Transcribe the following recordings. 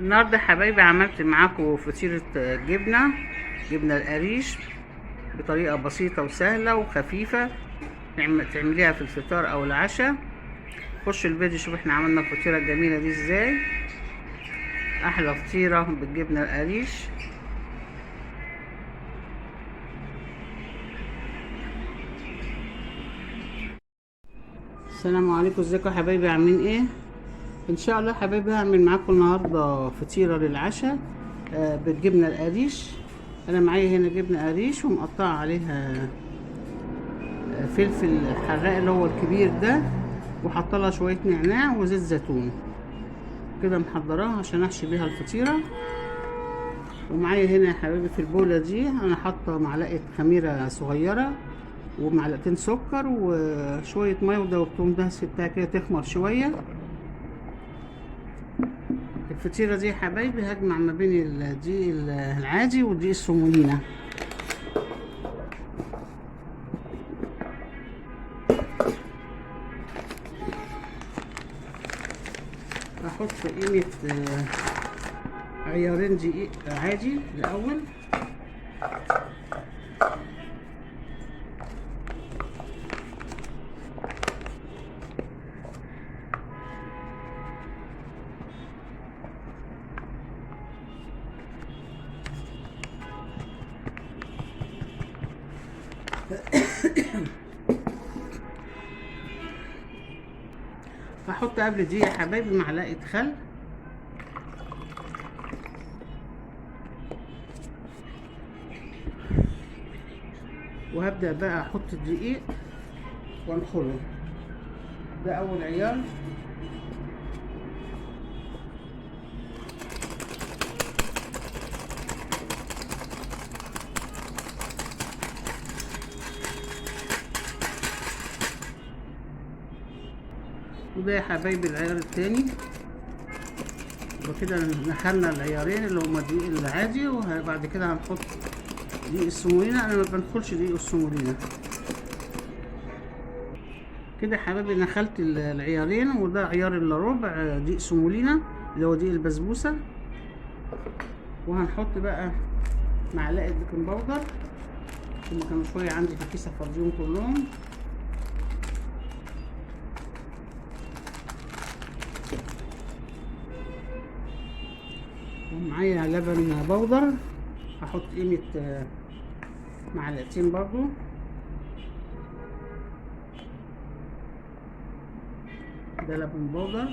النهارده يا حبايبي عملت معاكم فطيرة جبنة القريش بطريقة بسيطة وسهلة وخفيفة. تعمليها في الفطار او العشاء. خش الفيديو شوف احنا عملنا الفطيرة الجميلة دي ازاي. احلى فطيرة بالجبنة القريش. السلام عليكم، ازيكم يا حبايبي؟ عاملين ايه؟ ان شاء الله يا حبايبي هعمل معاكم النهارده فطيرة للعشاء بالجبنة القريش. انا معايا هنا جبنة قريش ومقطعة عليها فلفل حراق اللي هو الكبير ده، وحاطه لها شويه نعناع وزيت زيتون كده محضراها عشان احشي بيها الفطيره. ومعايا هنا يا حبايبي في البوله دي انا حاطه معلقه خميره صغيره ومعلقتين سكر وشويه ميه ودوبتهم ده، سبتها كده تخمر شويه. الفطيره دي يا حبايبي هجمع ما بين الدقيق العادي والدقيق السمولينا. احط قيمه عيارين دقيق عادي الاول، هحط قبل دي يا حبايبي معلقه خل، وهبدأ بقى احط الدقيق وانخله. ده اول عيار، وده يا حبايبي العيار التاني. وكده نخلنا العيارين اللي هما الدقيق العادي، وبعد كده هنحط دقيق السمولينا. انا ما بندخلش دقيق السمولينا كده يا حبايبي. نخلت العيارين، وده عيار الا ربع دقيق سمولينا اللي هو دقيق البسبوسه. وهنحط بقى معلقه بيكنج باودر، هما كانوا شويه عندي في الكيسه فاضيين كلهم. ومعايا لبن بودر، هحط قيمه معلقتين برضو. ده لبن بودر.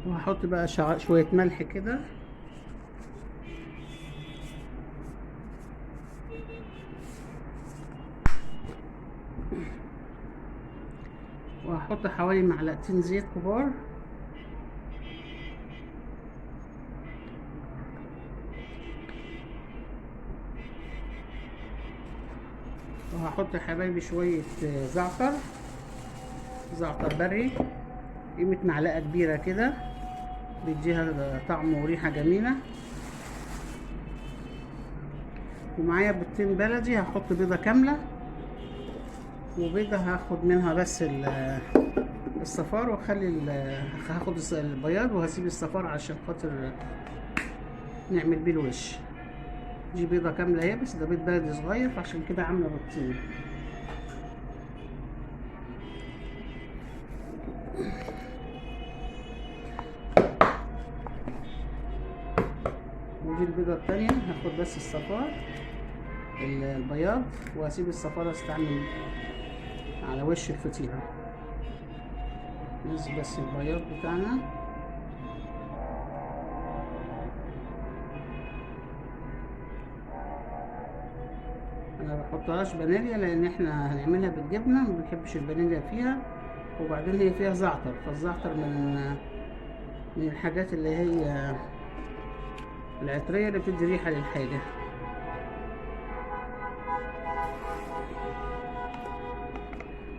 وهحط بقى شوية ملح كده، وهحط حوالي معلقتين زيت كبار، وهحط يا حبايبي شوية زعتر بري، قيمة معلقة كبيرة كده، بيديها طعم وريحة جميلة. ومعايا بيضتين بلدي، هحط بيضة كاملة، وبيضة هاخد منها بس الصفار، هاخد البياض وهسيب الصفار عشان خاطر نعمل بيه الوش. دي بيضة كاملة اهي، بس ده بيض بلدي صغير فعشان كده عاملة بيضتين. ودي البيضة التانية، هاخد بس الصفار البياض وهسيب الصفار استعمل على وش الفطيرة. ننزل بس البياض بتاعنا. انا بحطهاش فانيليا لان احنا هنعملها بالجبنة، ما بنحبش الفانيليا فيها، وبعدين هي فيها زعتر، فالزعتر من الحاجات اللي هي العطرية اللي بتدي ريحة للحاجة.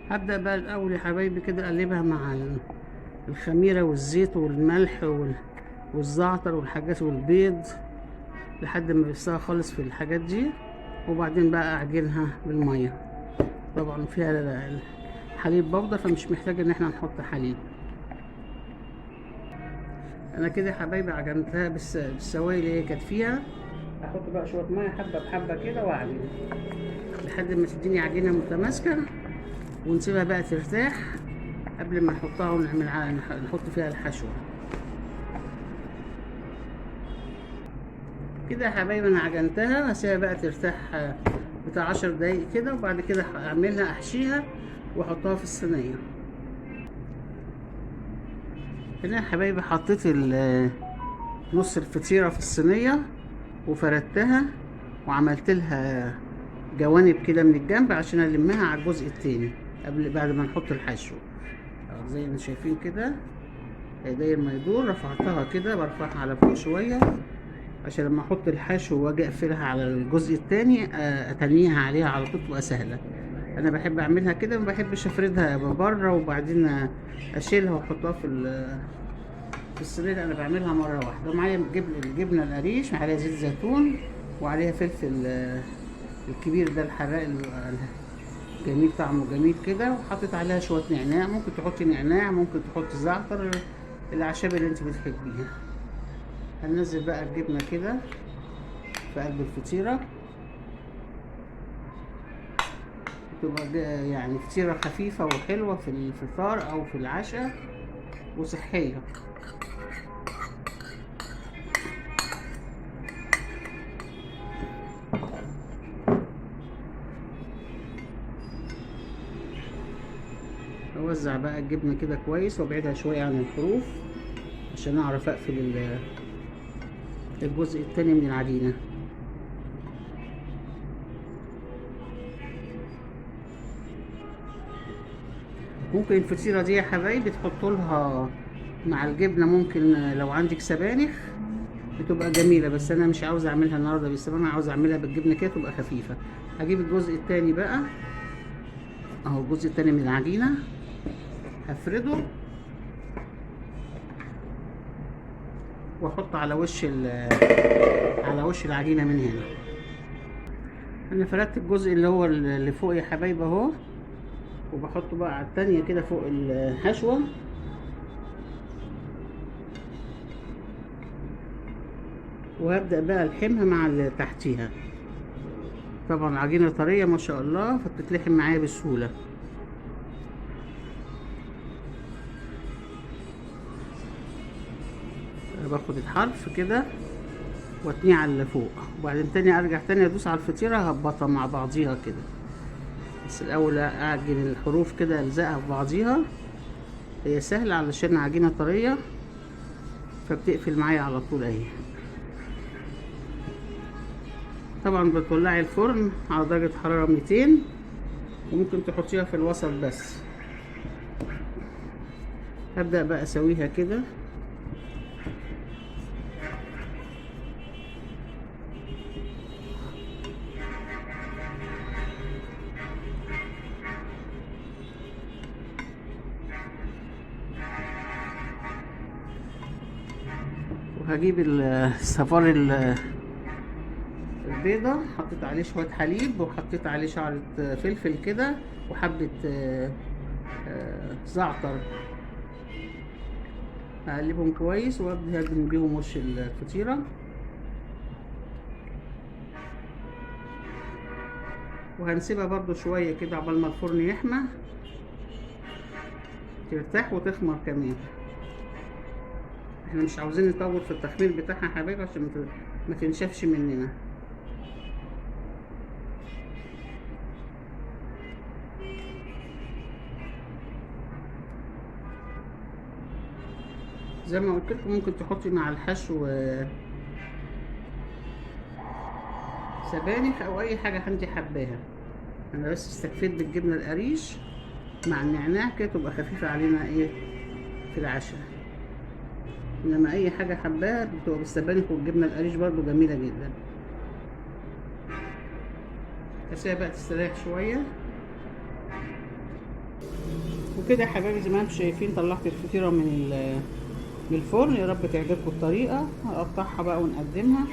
هبدأ بقى الأول يا حبايبي كده أقلبها مع الخميرة والزيت والملح والزعتر والحاجات والبيض لحد ما بيستوي خالص في الحاجات دي، وبعدين بقى أعجنها بالمية. طبعا فيها حليب بودرة، فمش محتاج ان احنا نحط حليب. انا كده يا حبايبي عجنتها بالسوائل اللي هي كانت فيها. احط بقى شويه ميه حبه بحبه كده واعجن لحد ما تديني عجينه متماسكه، ونسيبها بقى ترتاح قبل ما نحطها نحط فيها الحشوه. كده يا حبايبي انا عجنتها، هسيبها بقى ترتاح بتاع 10 دقايق كده، وبعد كده اعملها احشيها واحطها في الصينيه. هنا يا حبايبي حطيت نص الفطيره في الصينيه وفردتها وعملت لها جوانب كده من الجنب عشان المها على الجزء التاني بعد ما نحط الحشو. زي ما شايفين كده داير ما يدور، رفعتها كده، برفعها على فوق شويه عشان لما احط الحشو واجي اقفلها على الجزء التاني اتنيها عليها على طول تبقى سهله. انا بحب اعملها كده، ما بحبش افردها بره وبعدين اشيلها واحطها في الصينيه. انا بعملها مره واحده. ومعايا الجبنه القريش عليها زيت زيتون وعليها فلفل الكبير ده الحراق جميل، طعمه جميل كده، وحطيت عليها شويه نعناع. ممكن تحطي نعناع، ممكن تحطي زعتر، الاعشاب اللي انت بتحبيها. هننزل بقى الجبنه كده في قلب الفطيره، تبقى يعني فطيره خفيفه وحلوه في الفطار او في العشاء وصحيه. اوزع بقى الجبنه كده كويس وابعدها شويه عن الحروف عشان اعرف اقفل الجزء التاني من العجينه. ممكن الفطيره دي يا حبايبي تحطوا لها مع الجبنه، ممكن لو عندك سبانخ بتبقى جميله، بس انا مش عاوزه اعملها النهارده بالسبانخ، عاوزه اعملها بالجبنه كده تبقى خفيفه. هجيب الجزء التاني بقى اهو، الجزء التاني من العجينه هفرده واحط على وش العجينه من هنا. انا فردت الجزء اللي هو اللي فوق يا حبايبي اهو، وبحطه بقى على التانية كده فوق الحشوه، وهبدأ بقى الحمها مع اللي تحتيها. طبعا عجينه طريه ما شاء الله، فبتتلحم معايا بسهوله. باخد الحرف كده واتنيه على اللي فوق، وبعدين تاني ارجع تاني ادوس على الفطيره هبطها مع بعضيها كده. بس الاول اعجن الحروف كده الزقها في بعضيها، هي سهله علشان عجينه طريه فبتقفل معايا على طول اهي. طبعا بتولعي الفرن على درجه حراره 200، وممكن تحطيها في الوسط بس. هبدأ بقى اسويها كده وهجيب الصفار البيضة، حطيت عليه شوية حليب وحطيت عليه شعرة فلفل كده وحبة زعتر، هقلبهم كويس وابدا هدهن بيهم وش الفطيرة. وهنسيبها برضو شوية كده عقبال ما الفرن يحمى ترتاح وتخمر كمان. احنا مش عاوزين نطول في التخمير بتاعها يا حبايبي عشان ما تنشفش مننا. زي ما قلت لكم ممكن تحطي مع الحشو سبانخ او اي حاجه انت حباها. انا بس استكفيت بالجبنه القريش مع النعناع كده تبقى خفيفه علينا ايه في العشاء. انما اي حاجه حباها بتبقى بالسبانخ والجبنه القريش برضو جميله جدا. هسيبها بقى تستريح شويه. وكده يا حبايبي زي ما انتم شايفين طلعت الفطيره من الفرن. يا رب تعجبكم الطريقه. هنقطعها بقى ونقدمها.